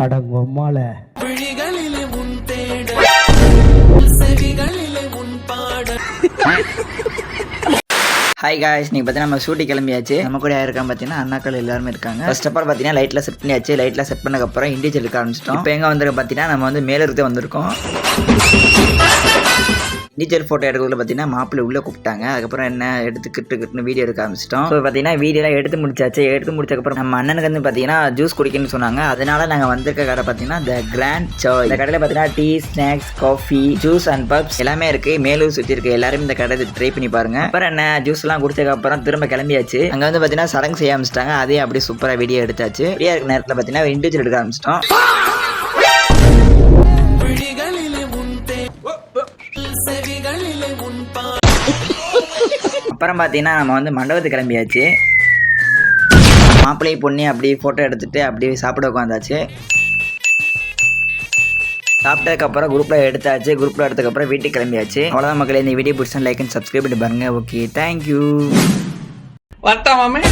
அடங்கொம்மால hi guys, நீங்கள் பார்த்தீங்கன்னா நம்ம ஷூட்டிங் கிளம்பியாச்சு. நம்ம கூட யாருக்கான்னு பார்த்தீங்கன்னா அண்ணாக்கள் எல்லாருமே இருக்காங்க. ஃபர்ஸ்ட் ஆஃப் ஆல் பார்த்தீங்கன்னா லைட்டில் செட் பண்ணியாச்சு. லைட்டில் செட் பண்ணதுக்கப்புறம் இண்டிவிஜுவல் எடுக்க ஆரம்பிச்சிட்டோம். இப்போ எங்கே வந்திருக்க பார்த்தீங்கன்னா நம்ம வந்து மேலருக்கு வந்திருக்கோம். இண்டிவிஜுவல் ஃபோட்டோ எடுக்கிறதுல பார்த்தீங்கன்னா மாப்பிள்ளை உள்ளே கூப்பிட்டாங்க. அதுக்கப்புறம் என்ன எடுத்துக்கிட்டு வீடியோ எடுக்க ஆரம்பிச்சிட்டோம். ஸோ பார்த்தீங்கன்னா வீடியோலாம் எடுத்து முடிச்சாச்சு. எடுத்து முடிச்சதுக்கப்புறம் நம்ம அண்ணனுக்கு வந்து பார்த்தீங்கன்னா ஜூஸ் குடிக்கணும்னு சொன்னாங்க. அதனால நாங்கள் வந்திருக்க கடை பார்த்தீங்கன்னா த கிராண்ட் சாய். இந்த கடையில் பார்த்தீங்கன்னா tea, snacks, coffee, juice and puffs எல்லாமே இருக்கு. மேலும் சுற்றி இருக்கு. எல்லாரும் இந்த கடை ட்ரை பண்ணி பாருங்க. அப்புறம் என்ன ஜூஸ்லாம் குடிச்சதுக்கப்புறம் திரும்ப கிளம்பியாச்சு. அங்கே வந்து பார்த்தீங்கன்னா சடங்கு செய்ய ஆரம்பிச்சிட்டாங்க. அதே அப்படியே சூப்பராக வீடியோ எடுத்தாச்சு. ஃப்ரீயாக இருக்க நேரத்தில் பார்த்தீங்கன்னா இண்டிவிஜுவல் எடுக்க ஆரம்பிச்சிட்டோம். அப்புறம் பார்த்தீங்கன்னா நம்ம வந்து மண்டபத்துக்கு கிளம்பியாச்சு. மாப்பிள்ளை பொண்ணி அப்படியே ஃபோட்டோ எடுத்துகிட்டு அப்படியே சாப்பிட உட்காந்தாச்சு. சாப்பிட்டதுக்கப்புறம் குரூப்பில் எடுத்தாச்சு. குரூப்பில் எடுத்ததுக்கப்புறம் வீட்டுக்கு கிளம்பியாச்சு. அவ்வளோதான் மக்களே, இந்த வீடியோ பிடிச்சா லைக் அண்ட் சப்ஸ்கிரைப் பண்ணி பாருங்க. Okay, thank you. வரட்டா மாமே.